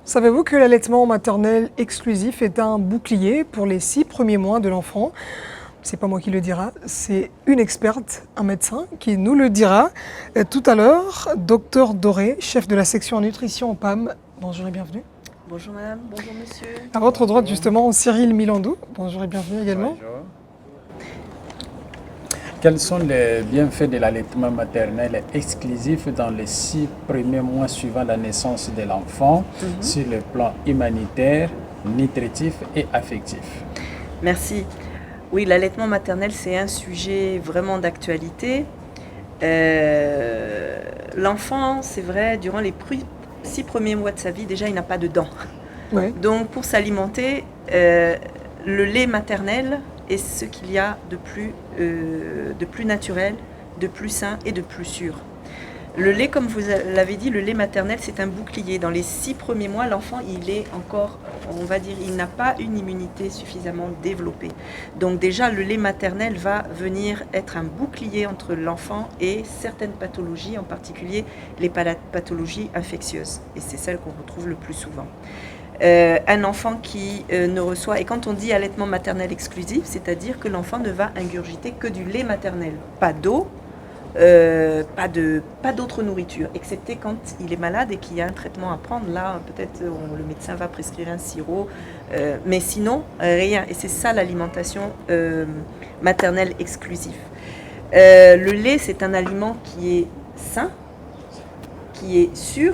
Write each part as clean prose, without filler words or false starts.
Savez-vous que l'allaitement maternel exclusif est un bouclier pour les 6 premiers mois de l'enfant? C'est pas moi qui le dira, c'est une experte, un médecin qui nous le dira tout à l'heure. Docteur Doré, chef de la section nutrition au PAM. Bonjour et bienvenue. Bonjour madame, bonjour monsieur. À votre droite justement, Cyril Milandou. Bonjour et bienvenue également. Bonjour. Quels sont les bienfaits de l'allaitement maternel exclusif dans les 6 premiers mois suivant la naissance de l'enfant sur le plan humanitaire, nutritif et affectif? Merci. Oui, l'allaitement maternel, c'est un sujet vraiment d'actualité. L'enfant, c'est vrai, durant les 6 premiers mois de sa vie, déjà, il n'a pas de dents. Ouais. Donc, pour s'alimenter, le lait maternel est ce qu'il y a de plus naturel, de plus sain et de plus sûr. Le lait, comme vous l'avez dit, le lait maternel, c'est un bouclier. Dans les 6 premiers mois, l'enfant, il est encore, on va dire, il n'a pas une immunité suffisamment développée. Donc déjà, le lait maternel va venir être un bouclier entre l'enfant et certaines pathologies, en particulier les pathologies infectieuses. Et c'est celles qu'on retrouve le plus souvent. Un enfant qui ne reçoit, et quand on dit allaitement maternel exclusif, c'est-à-dire que l'enfant ne va ingurgiter que du lait maternel, pas d'eau, pas d'autre nourriture, excepté quand il est malade et qu'il y a un traitement à prendre. Là, peut-être le médecin va prescrire un sirop, mais sinon, rien. Et c'est ça l'alimentation maternelle exclusive. Le lait, c'est un aliment qui est sain, qui est sûr,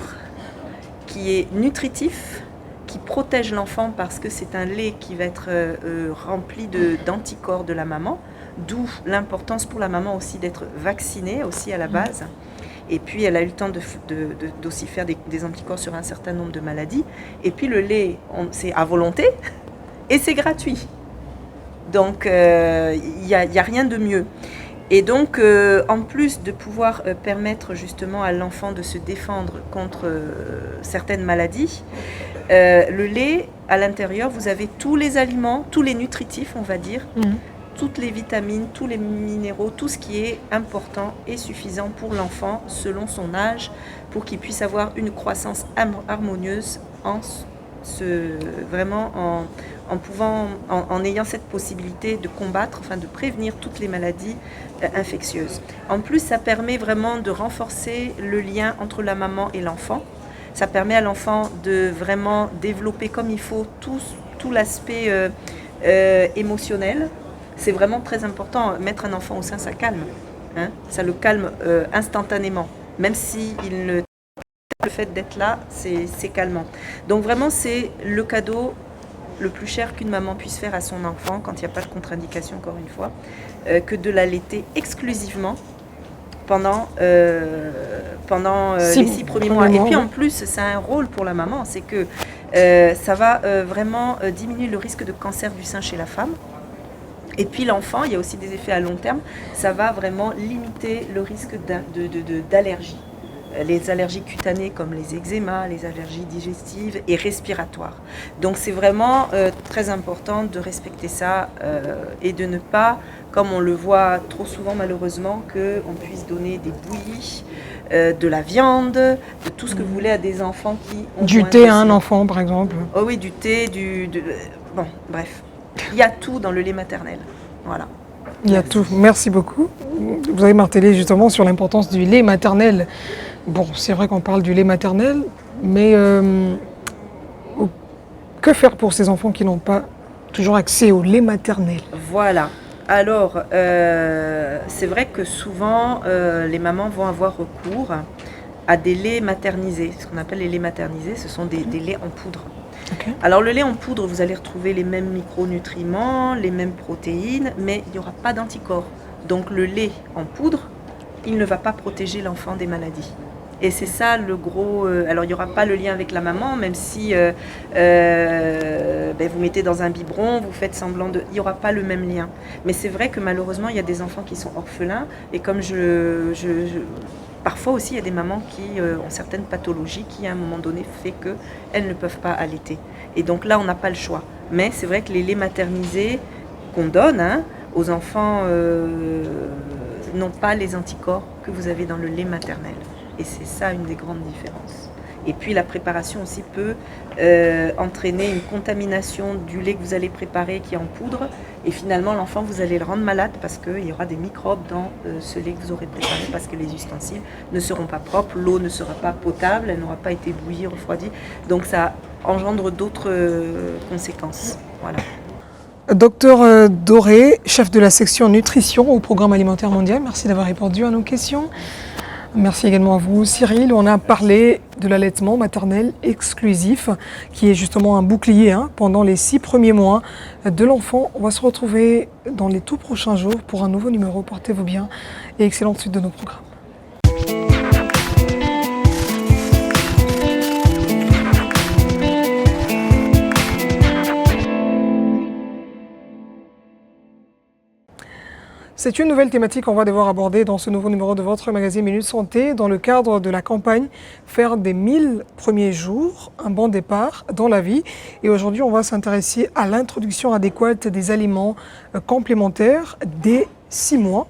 qui est nutritif, qui protège l'enfant parce que c'est un lait qui va être rempli d'anticorps de la maman, d'où l'importance pour la maman aussi d'être vaccinée aussi à la base. Et puis elle a eu le temps d'aussi faire des anticorps sur un certain nombre de maladies. Et puis le lait, c'est à volonté et c'est gratuit. Donc il n'y a rien de mieux. Et donc, en plus de pouvoir permettre justement à l'enfant de se défendre contre certaines maladies, le lait, à l'intérieur, vous avez tous les aliments, tous les nutritifs, on va dire, toutes les vitamines, tous les minéraux, tout ce qui est important et suffisant pour l'enfant selon son âge, pour qu'il puisse avoir une croissance harmonieuse en ayant cette possibilité de combattre, enfin de prévenir toutes les maladies infectieuses. En plus, ça permet vraiment de renforcer le lien entre la maman et l'enfant. Ça permet à l'enfant de vraiment développer comme il faut tout l'aspect émotionnel. C'est vraiment très important. Mettre un enfant au sein, ça calme. Hein, ça le calme instantanément. Même si le fait d'être là, c'est calmant. Donc vraiment, c'est le cadeau le plus cher qu'une maman puisse faire à son enfant, quand il n'y a pas de contre-indication, encore une fois, que de l'allaiter exclusivement pendant les 6 premiers mois. Et puis en plus, ça a un rôle pour la maman, c'est que ça va vraiment diminuer le risque de cancer du sein chez la femme. Et puis l'enfant, il y a aussi des effets à long terme, ça va vraiment limiter le risque d'allergie. Les allergies cutanées comme les eczémas, les allergies digestives et respiratoires. Donc c'est vraiment très important de respecter ça et de ne pas, comme on le voit trop souvent malheureusement, qu'on puisse donner des bouillies, de la viande, de tout ce que vous voulez à des enfants qui ont du thé à un enfant par exemple. Oh oui, du thé, bon, bref. Il y a tout dans le lait maternel. Voilà. Il y a tout. Merci beaucoup. Vous avez martelé justement sur l'importance du lait maternel. Bon, c'est vrai qu'on parle du lait maternel, mais que faire pour ces enfants qui n'ont pas toujours accès au lait maternel? Voilà. Alors, c'est vrai que souvent, les mamans vont avoir recours à des laits maternisés. Ce qu'on appelle les laits maternisés, ce sont des laits en poudre. Okay. Alors le lait en poudre, vous allez retrouver les mêmes micronutriments, les mêmes protéines, mais il n'y aura pas d'anticorps. Donc le lait en poudre, il ne va pas protéger l'enfant des maladies. Et c'est ça le gros... alors il n'y aura pas le lien avec la maman, même si vous mettez dans un biberon, vous faites semblant de... Il n'y aura pas le même lien. Mais c'est vrai que malheureusement, il y a des enfants qui sont orphelins. Et comme parfois aussi, il y a des mamans qui ont certaines pathologies qui, à un moment donné, fait qu'elles ne peuvent pas allaiter. Et donc là, on n'a pas le choix. Mais c'est vrai que les laits maternisés qu'on donne aux enfants n'ont pas les anticorps que vous avez dans le lait maternel. Et c'est ça une des grandes différences. Et puis la préparation aussi peut entraîner une contamination du lait que vous allez préparer qui est en poudre. Et finalement, l'enfant, vous allez le rendre malade parce qu'il y aura des microbes dans ce lait que vous aurez préparé parce que les ustensiles ne seront pas propres, l'eau ne sera pas potable, elle n'aura pas été bouillie, refroidie. Donc ça engendre d'autres conséquences. Voilà. Docteur Doré, chef de la section nutrition au Programme alimentaire mondial, merci d'avoir répondu à nos questions. Merci également à vous, Cyril. On a parlé de l'allaitement maternel exclusif, qui est justement un bouclier pendant les 6 premiers mois de l'enfant. On va se retrouver dans les tout prochains jours pour un nouveau numéro. Portez-vous bien et excellente suite de nos programmes. C'est une nouvelle thématique qu'on va devoir aborder dans ce nouveau numéro de votre magazine Minute Santé dans le cadre de la campagne Faire des 1000 premiers jours, un bon départ dans la vie. Et aujourd'hui, on va s'intéresser à l'introduction adéquate des aliments complémentaires dès 6 mois.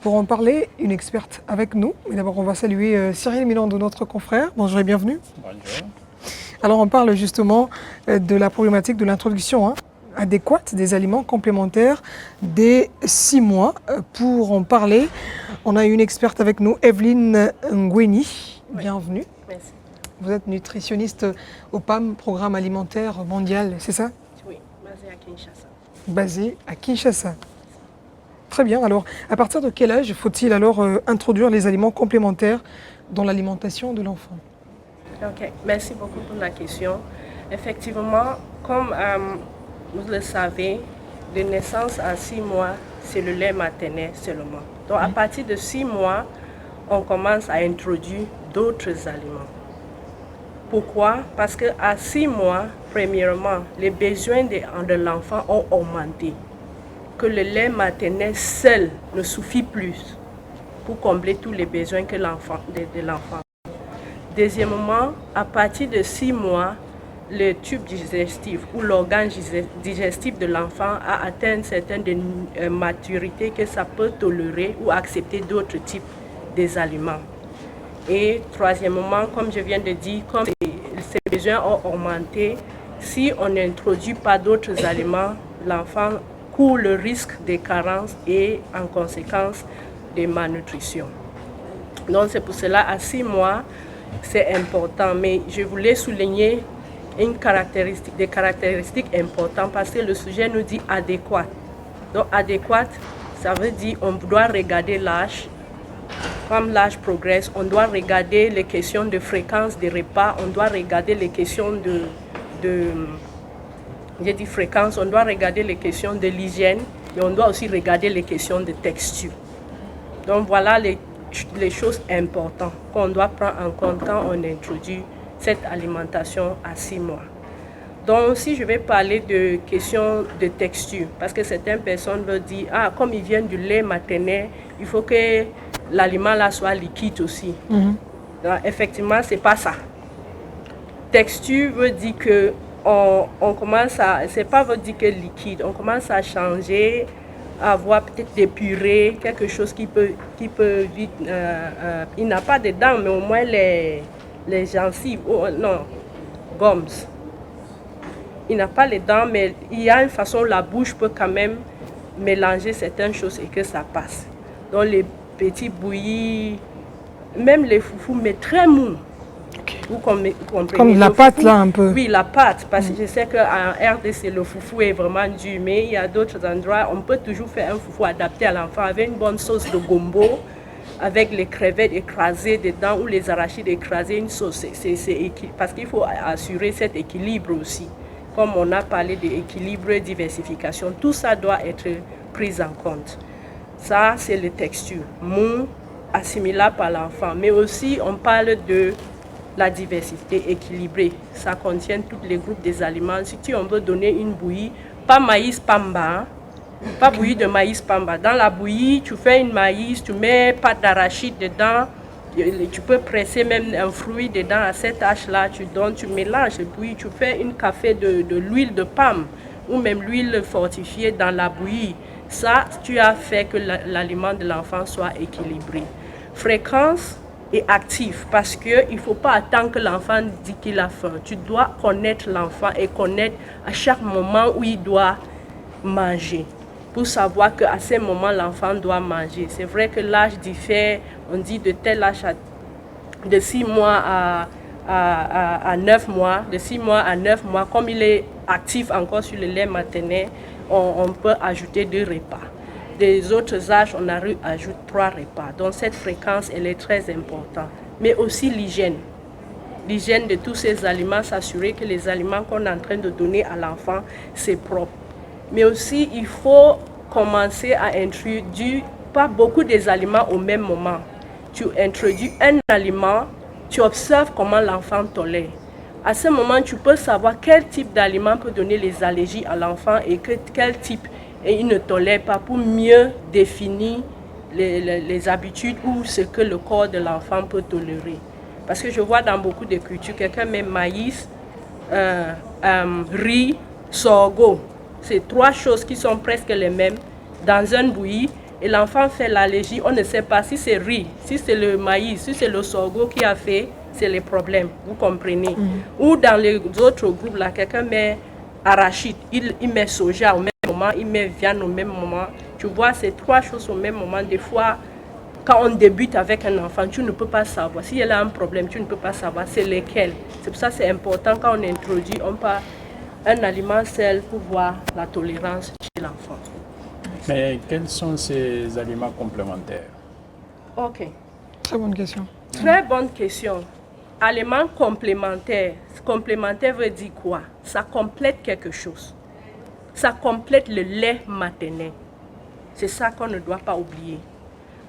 Pour en parler, une experte avec nous. Mais d'abord, on va saluer Cyril Milando, notre confrère. Bonjour et bienvenue. Bonjour. Alors, on parle justement de la problématique de l'introduction adéquate des aliments complémentaires dès 6 mois. Pour en parler, on a une experte avec nous, Evelyne Ngweni. Bienvenue. Merci. Vous êtes nutritionniste au PAM, Programme alimentaire mondial, c'est ça? Oui, basé à Kinshasa. Basé à Kinshasa. Très bien. Alors, à partir de quel âge faut-il alors introduire les aliments complémentaires dans l'alimentation de l'enfant? Ok, merci beaucoup pour la question. Effectivement, comme vous le savez, de naissance à 6 mois, c'est le lait maternel seulement. Donc, à partir de 6 mois, on commence à introduire d'autres aliments. Pourquoi? Parce qu'à 6 mois, premièrement, les besoins de l'enfant ont augmenté. Que le lait maternel seul ne suffit plus pour combler tous les besoins de l'enfant. Deuxièmement, à partir de 6 mois, le tube digestif ou l'organe digestif de l'enfant a atteint une certaine maturité que ça peut tolérer ou accepter d'autres types d'aliments. Et troisièmement, comme je viens de dire, comme ces besoins ont augmenté, si on n'introduit pas d'autres aliments, l'enfant court le risque de carences et en conséquence de malnutrition. Donc c'est pour cela à 6 mois, c'est important. Mais je voulais souligner des caractéristiques importantes parce que le sujet nous dit adéquat. Donc adéquat, ça veut dire on doit regarder l'âge. Comme l'âge progresse, on doit regarder les questions de fréquence des repas, on doit regarder les questions fréquence, on doit regarder les questions de l'hygiène et on doit aussi regarder les questions de texture. Donc voilà les choses importantes qu'on doit prendre en compte quand on introduit cette alimentation à 6 mois. Donc, si je vais parler de questions de texture, parce que certaines personnes veulent dire, comme ils viennent du lait maternel, il faut que l'aliment là soit liquide aussi. Donc, effectivement, c'est pas ça. Texture veut dire que on commence à, c'est pas veut dire que liquide, on commence à changer, à avoir peut-être des purées, quelque chose qui peut vite, il n'a pas de dents, mais au moins les gencives, gums. Il n'a pas les dents, mais il y a une façon, la bouche peut quand même mélanger certaines choses et que ça passe. Donc les petits bouillis, même les foufous, mais très mous. Okay. Vous comprenez? Comme la pâte là un peu. Oui, la pâte, parce que je sais qu'en RDC, le foufou est vraiment dur, mais il y a d'autres endroits, on peut toujours faire un foufou adapté à l'enfant avec une bonne sauce de gombo, avec les crevettes écrasées dedans ou les arachides écrasés, une sauce. Parce qu'il faut assurer cet équilibre aussi. Comme on a parlé d'équilibre et diversification, tout ça doit être pris en compte. Ça, c'est les textures, mou, assimilable par l'enfant. Mais aussi, on parle de la diversité équilibrée. Ça contient tous les groupes des aliments. Si on veut donner une bouillie, pas maïs pamba, pas bouillie de maïs pamba. Dans la bouillie, tu fais une maïs, tu mets pâte d'arachide dedans, tu peux presser même un fruit dedans à cet âge-là, tu donnes, tu mélanges, puis tu fais une café de l'huile de palme ou même l'huile fortifiée dans la bouillie. Ça, tu as fait que l'aliment de l'enfant soit équilibré. Fréquence, et actif, parce qu'il ne faut pas attendre que l'enfant dise qu'il a faim. Tu dois connaître l'enfant et connaître à chaque moment où il doit manger, pour savoir qu'à ce moment, l'enfant doit manger. C'est vrai que l'âge diffère, on dit de tel âge de 6 mois à 9 mois, de 6 mois à 9 mois, comme il est actif encore sur le lait maternel, on peut ajouter 2 repas. Des autres âges, on ajoute 3 repas. Donc cette fréquence, elle est très importante. Mais aussi l'hygiène. L'hygiène de tous ces aliments, s'assurer que les aliments qu'on est en train de donner à l'enfant, c'est propre. Mais aussi, il faut commencer à introduire pas beaucoup des aliments au même moment. Tu introduis un aliment, tu observes comment l'enfant tolère. À ce moment, tu peux savoir quel type d'aliment peut donner les allergies à l'enfant et quel type il ne tolère pas, pour mieux définir les habitudes ou ce que le corps de l'enfant peut tolérer. Parce que je vois dans beaucoup de cultures, quelqu'un met maïs, riz, sorgho. C'est 3 choses qui sont presque les mêmes dans un bouilli et l'enfant fait l'allergie. On ne sait pas si c'est riz, si c'est le maïs, si c'est le sorgho qui a fait, c'est les problèmes, vous comprenez. Ou dans les autres groupes, là, quelqu'un met arachide, il met soja au même moment, il met viande au même moment. Tu vois, c'est 3 choses au même moment. Des fois, quand on débute avec un enfant, tu ne peux pas savoir. Si elle a un problème, tu ne peux pas savoir c'est lesquels. C'est pour ça que c'est important quand on introduit, on parle un aliment seul pour voir la tolérance chez l'enfant. Mais quels sont ces aliments complémentaires? Ok. Très bonne question. Très bonne question. Aliment complémentaire. Complémentaire veut dire quoi? Ça complète quelque chose. Ça complète le lait maternel. C'est ça qu'on ne doit pas oublier.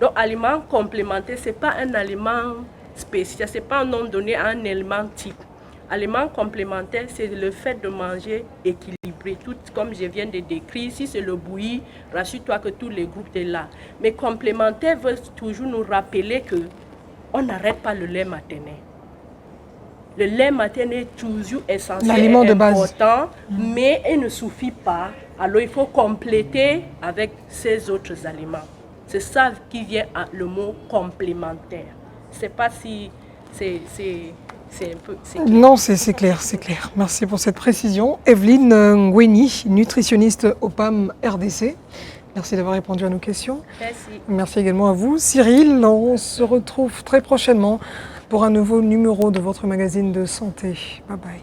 Donc, aliment complémentaire, ce n'est pas un aliment spécial, ce n'est pas un nom donné à un aliment type. Aliment complémentaire, c'est le fait de manger équilibré, tout comme je viens de décrire. Si c'est le bouilli, rassure-toi que tous les groupes sont là. Mais complémentaire veut toujours nous rappeler qu'on n'arrête pas le lait maternel. Le lait maternel est toujours essentiel, l'aliment de base, mais il ne suffit pas. Alors il faut compléter avec ces autres aliments. C'est ça qui vient à le mot complémentaire. Je ne sais pas si c'est un peu... Non, c'est clair, c'est clair. Merci pour cette précision. Evelyne Ngweni, nutritionniste au PAM RDC. Merci d'avoir répondu à nos questions. Merci. Merci également à vous. Cyril, on se retrouve très prochainement pour un nouveau numéro de votre magazine de santé. Bye bye.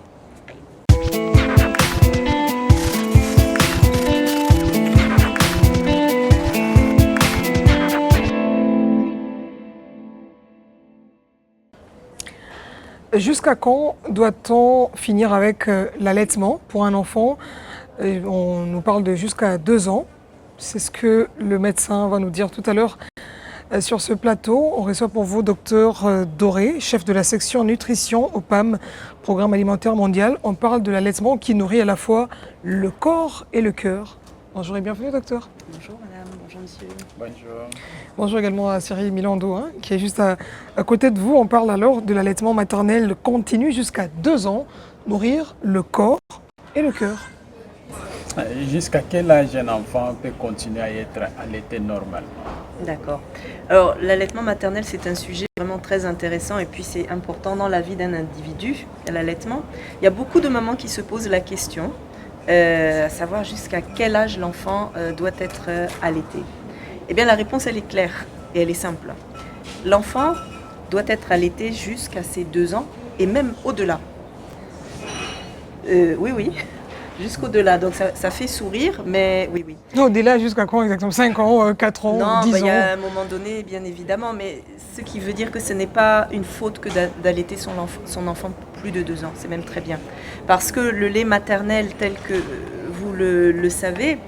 Jusqu'à quand doit-on finir avec l'allaitement pour un enfant? On nous parle de jusqu'à 2 ans. C'est ce que le médecin va nous dire tout à l'heure sur ce plateau. On reçoit pour vous Dr Doré, chef de la section nutrition au PAM, Programme alimentaire mondial. On parle de l'allaitement qui nourrit à la fois le corps et le cœur. Bonjour et bienvenue, docteur. Bonjour madame, bonjour monsieur. Bonjour. Bonjour également à Cyril Milando, qui est juste à côté de vous. On parle alors de l'allaitement maternel continu jusqu'à 2 ans, nourrir le corps et le cœur. Jusqu'à quel âge un enfant peut continuer à être allaité normalement? D'accord. Alors, l'allaitement maternel, c'est un sujet vraiment très intéressant et puis c'est important dans la vie d'un individu, l'allaitement. Il y a beaucoup de mamans qui se posent la question, à savoir jusqu'à quel âge l'enfant doit être allaité. Eh bien, la réponse, elle est claire et elle est simple. L'enfant doit être allaité jusqu'à ses 2 ans et même au-delà. Oui. Jusqu'au-delà, donc ça fait sourire, mais oui. Non, au-delà jusqu'à quand exactement? 5 ans, 4 ans, non, 10 ans? Il y a un moment donné, bien évidemment, mais ce qui veut dire que ce n'est pas une faute que d'allaiter son enfant plus de 2 ans, c'est même très bien. Parce que le lait maternel tel que vous le savez,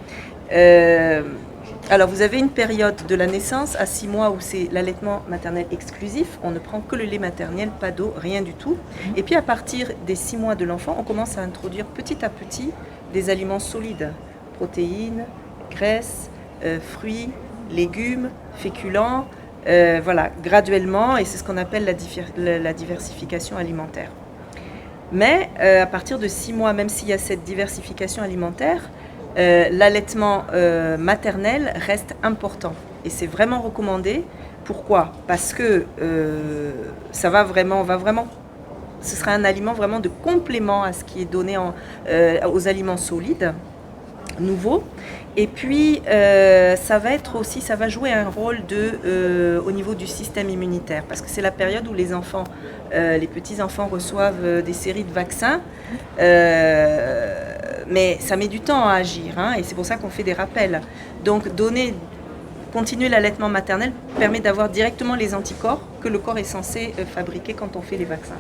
alors vous avez une période de la naissance à 6 mois où c'est l'allaitement maternel exclusif, on ne prend que le lait maternel, pas d'eau, rien du tout. Et puis à partir des 6 mois de l'enfant, on commence à introduire petit à petit des aliments solides, protéines, graisses, fruits, légumes, féculents, voilà, graduellement, et c'est ce qu'on appelle la diversification alimentaire. Mais à partir de 6 mois, même s'il y a cette diversification alimentaire, l'allaitement maternel reste important et c'est vraiment recommandé Pourquoi? Parce que ça va vraiment, ce sera un aliment vraiment de complément à ce qui est donné aux aliments solides, nouveaux. Et puis, ça va jouer un rôle au niveau du système immunitaire, parce que c'est la période où les enfants, les petits-enfants reçoivent des séries de vaccins, mais ça met du temps à agir, hein, et c'est pour ça qu'on fait des rappels. Donc, continuer l'allaitement maternel permet d'avoir directement les anticorps que le corps est censé fabriquer quand on fait les vaccins.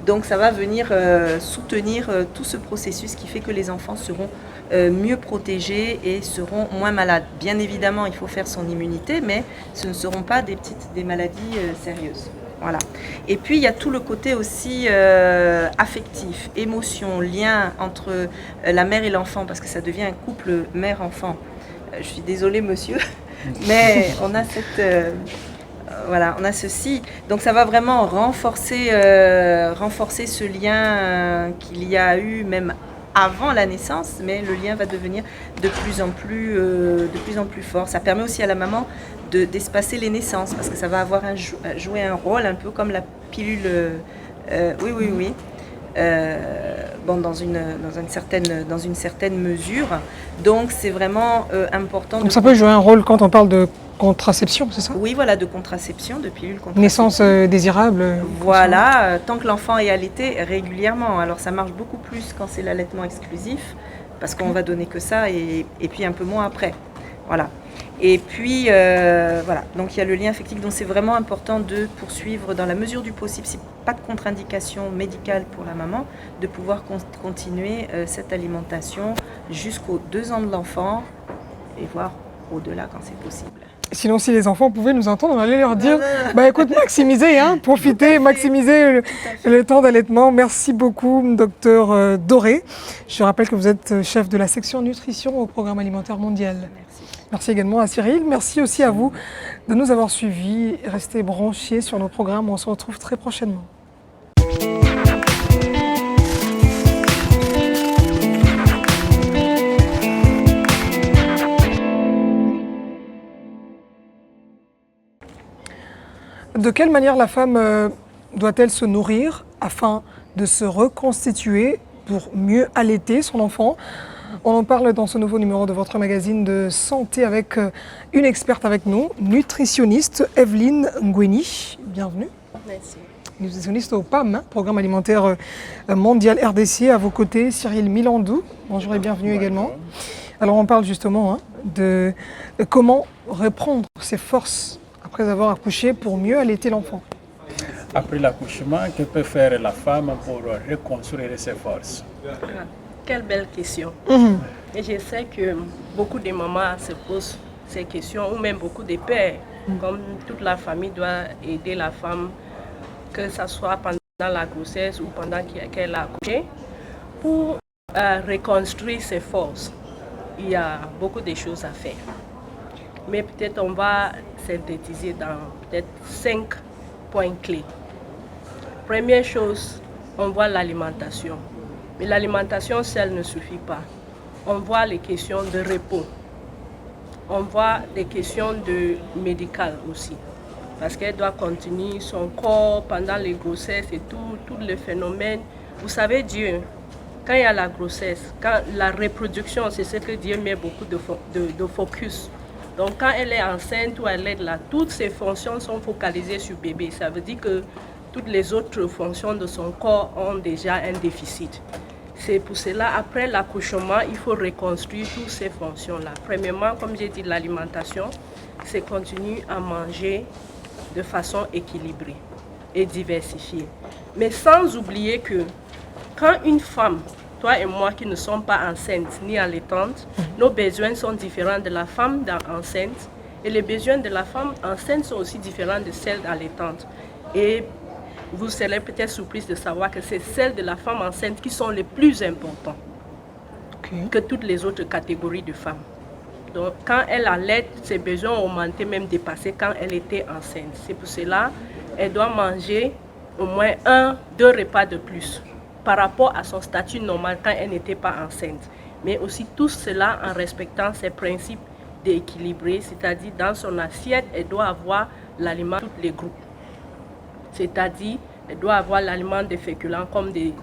Donc ça va venir soutenir tout ce processus qui fait que les enfants seront mieux protégés et seront moins malades. Bien évidemment, il faut faire son immunité, mais ce ne seront pas des maladies sérieuses. Voilà. Et puis il y a tout le côté aussi affectif, émotion, lien entre la mère et l'enfant, parce que ça devient un couple mère-enfant. Je suis désolée, monsieur. Mais on a on a ceci. Donc ça va vraiment renforcer ce lien qu'il y a eu même avant la naissance, mais le lien va devenir de plus en plus fort. Ça permet aussi à la maman d'espacer les naissances, parce que ça va jouer un rôle un peu comme la pilule. Oui. Dans une certaine mesure. Donc c'est vraiment important. Donc ça peut jouer un rôle quand on parle de contraception, c'est ça? Oui, voilà, de contraception, de pilule contraceptive. Naissance désirable. Voilà, tant que l'enfant est allaité régulièrement. Alors ça marche beaucoup plus quand c'est l'allaitement exclusif, parce qu'on va donner que ça, et puis un peu moins après. Voilà. Et puis, voilà, donc il y a le lien affectif, donc c'est vraiment important de poursuivre dans la mesure du possible, si pas de contre-indication médicale pour la maman, de pouvoir continuer cette alimentation jusqu'aux 2 ans de l'enfant, et voire au-delà quand c'est possible. Sinon, si les enfants pouvaient nous entendre, on allait leur dire, écoute, maximisez, profitez, maximisez le temps d'allaitement. Merci beaucoup, docteur Doré. Je rappelle que vous êtes chef de la section nutrition au Programme alimentaire mondial. Merci également à Cyril. Merci aussi à vous de nous avoir suivis. Restez branchés sur nos programmes. On se retrouve très prochainement. De quelle manière la femme doit-elle se nourrir afin de se reconstituer pour mieux allaiter son enfant? On en parle dans ce nouveau numéro de votre magazine de santé avec une experte avec nous, nutritionniste Evelyne Ngweni. Bienvenue. Merci. Nutritionniste au PAM, Programme alimentaire mondial RDC. À vos côtés, Cyril Milandou. Bonjour et bienvenue également. Alors on parle justement de comment reprendre ses forces après avoir accouché pour mieux allaiter l'enfant. Après l'accouchement, que peut faire la femme pour reconstruire ses forces? Quelle belle question. Et je sais que beaucoup de mamans se posent ces questions, ou même beaucoup de pères, comme toute la famille doit aider la femme, que ce soit pendant la grossesse ou pendant qu'elle a accouché, pour reconstruire ses forces. Il y a beaucoup de choses à faire. Mais peut-être on va synthétiser dans peut-être 5 points clés. Première chose, on voit l'alimentation. Mais l'alimentation seule ne suffit pas. On voit les questions de repos. On voit des questions médicales aussi. Parce qu'elle doit continuer son corps pendant les grossesses et tout le phénomène. Vous savez, Dieu, quand il y a la grossesse, quand la reproduction, c'est ce que Dieu met beaucoup de focus. Donc quand elle est enceinte ou elle est là, toutes ses fonctions sont focalisées sur le bébé. Ça veut dire que toutes les autres fonctions de son corps ont déjà un déficit. C'est pour cela, après l'accouchement, il faut reconstruire toutes ces fonctions-là. Premièrement, comme j'ai dit, l'alimentation, c'est continuer à manger de façon équilibrée et diversifiée. Mais sans oublier que quand une femme, toi et moi qui ne sommes pas enceintes ni allaitantes, nos besoins sont différents de la femme enceinte et les besoins de la femme enceinte sont aussi différents de celles allaitantes. Et vous serez peut-être surprise de savoir que c'est celles de la femme enceinte qui sont les plus importantes que toutes les autres catégories de femmes. Donc, quand elle allaite, ses besoins ont augmenté, même dépassé quand elle était enceinte. C'est pour cela qu'elle doit manger au moins 2 repas de plus par rapport à son statut normal quand elle n'était pas enceinte. Mais aussi tout cela en respectant ses principes d'équilibrer, c'est-à-dire dans son assiette, elle doit avoir l'aliment de tous les groupes. C'est-à-dire, elle doit avoir l'aliment des féculents comme des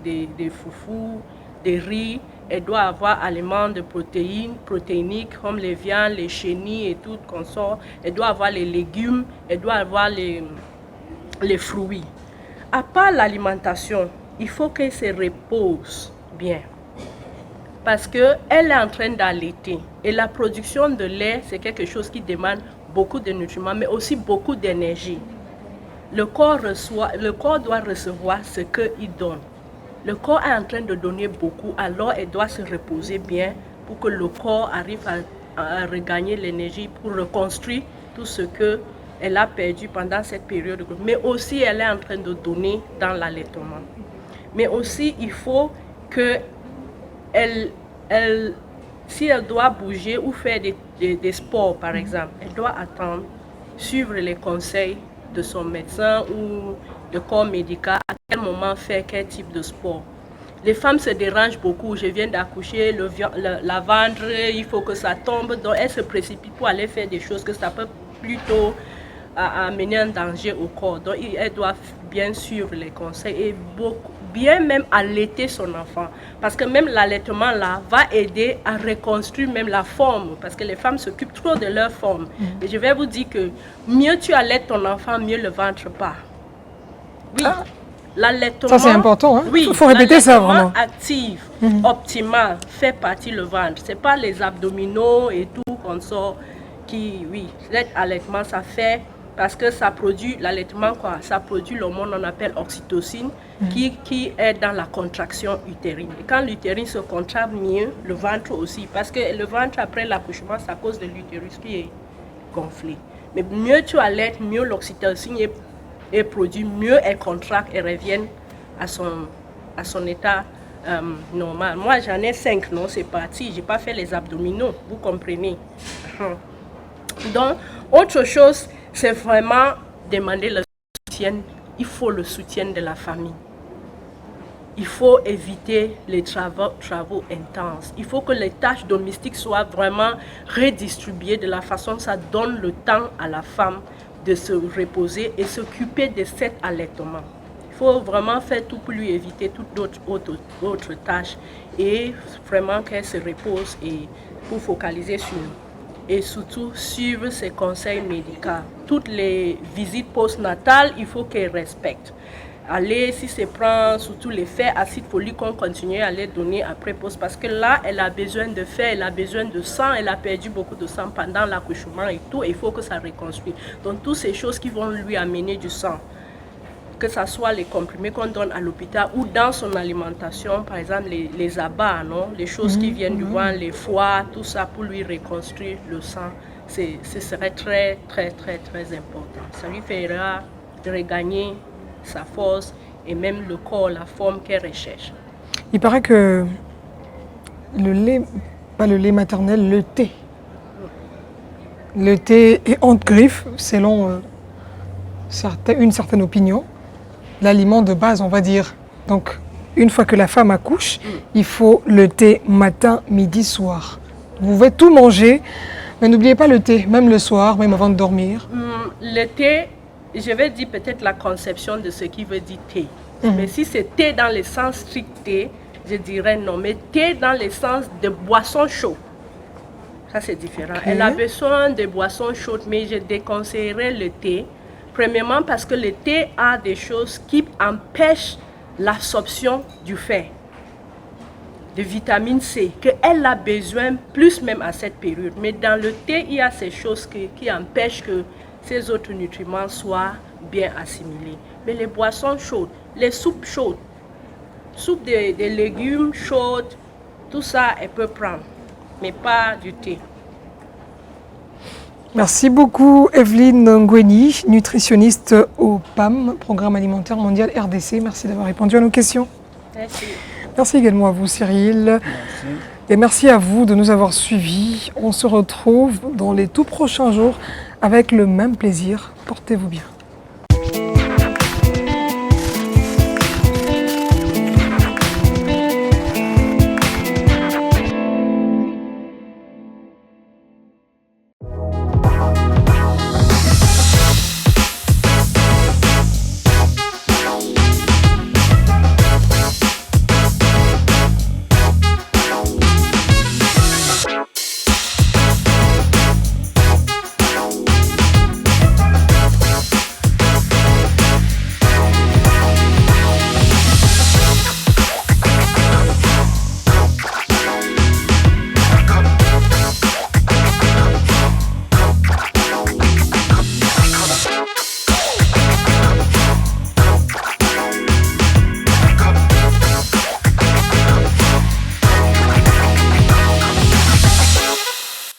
foufous, des riz. Elle doit avoir aliments de protéines, protéiniques comme les viandes, les chenilles et tout consort. Elle doit avoir les légumes, elle doit avoir les fruits. À part l'alimentation, il faut qu'elle se repose bien. Parce qu'elle est en train d'allaiter. Et la production de lait, c'est quelque chose qui demande beaucoup de nutriments, mais aussi beaucoup d'énergie. Le corps doit recevoir ce qu'il donne. Le corps est en train de donner beaucoup, alors elle doit se reposer bien pour que le corps arrive à regagner l'énergie pour reconstruire tout ce qu'elle a perdu pendant cette période. Mais aussi, elle est en train de donner dans l'allaitement. Mais aussi, il faut que si elle doit bouger ou faire des sports, par exemple, elle doit attendre, suivre les conseils de son médecin ou de corps médical, à quel moment faire quel type de sport. Les femmes se dérangent beaucoup. Je viens d'accoucher, la ventre, il faut que ça tombe. Donc elles se précipitent pour aller faire des choses que ça peut plutôt amener un danger au corps. Donc elles doivent bien suivre les conseils et bien même allaiter son enfant. Parce que même l'allaitement là va aider à reconstruire même la forme. Parce que les femmes s'occupent trop de leur forme. Et je vais vous dire que mieux tu allaites ton enfant, mieux le ventre part. Oui. Ah. L'allaitement, ça c'est important, hein? Oui, il faut répéter ça vraiment. Actif, optimal, fait partie le ventre. C'est pas les abdominaux et tout qu'on sort qui, oui, l'allaitement ça fait parce que ça produit, l'allaitement quoi, ça produit l'hormone qu'on appelle oxytocine qui est dans la contraction utérine. Et quand l'utérine se contracte mieux, le ventre aussi, parce que le ventre après l'accouchement, c'est à cause de l'utérus qui est gonflé. Mais mieux tu allaites, mieux l'oxytocine est produit, mieux elle contracte et revient à son état normal. Moi, j'en ai 5, non, c'est parti. Je n'ai pas fait les abdominaux, vous comprenez. Donc, autre chose, c'est vraiment demander le soutien. Il faut le soutien de la famille. Il faut éviter les travaux intenses. Il faut que les tâches domestiques soient vraiment redistribuées de la façon que ça donne le temps à la femme de se reposer et s'occuper de cet allaitement. Il faut vraiment faire tout pour lui éviter toutes autres tâches et vraiment qu'elle se repose et pour focaliser sur et surtout suivre ses conseils médicaux. Toutes les visites postnatales, il faut qu'elle respecte. Aller, si c'est prendre surtout les fers acide folique qu'on continue à les donner après poste parce que là, elle a besoin de fer, elle a besoin de sang, elle a perdu beaucoup de sang pendant l'accouchement et tout, et il faut que ça reconstruise. Donc, toutes ces choses qui vont lui amener du sang, que ce soit les comprimés qu'on donne à l'hôpital ou dans son alimentation, par exemple les abats, non? Les choses qui viennent du ventre, les foies, tout ça pour lui reconstruire le sang, ce serait très, très, très, très important. Ça lui fera regagner sa force et même le corps, la forme qu'elle recherche. Il paraît que le lait, pas le lait maternel, le thé. Le thé est entre griffes, selon une certaine opinion, l'aliment de base, on va dire. Donc, une fois que la femme accouche, il faut le thé matin, midi, soir. Vous pouvez tout manger, mais n'oubliez pas le thé, même le soir, même avant de dormir. Le thé, je vais dire peut-être la conception de ce qui veut dire thé. Mais si c'est thé dans le sens strict thé, je dirais non. Mais thé dans le sens de boisson chaude, ça c'est différent. Elle a besoin de boissons chaudes, mais je déconseillerais le thé. Premièrement parce que le thé a des choses qui empêchent l'absorption du fer, de vitamine C, qu'elle a besoin plus même à cette période. Mais dans le thé, il y a ces choses qui empêchent que ces autres nutriments soient bien assimilés. Mais les boissons chaudes, les soupes chaudes, soupe de légumes chaudes, tout ça, elle peut prendre, mais pas du thé. Merci beaucoup Evelyne Ngweni, nutritionniste au PAM, Programme Alimentaire Mondial RDC. Merci d'avoir répondu à nos questions. Merci. Merci également à vous Cyril. Merci. Et merci à vous de nous avoir suivis. On se retrouve dans les tout prochains jours avec le même plaisir. Portez-vous bien.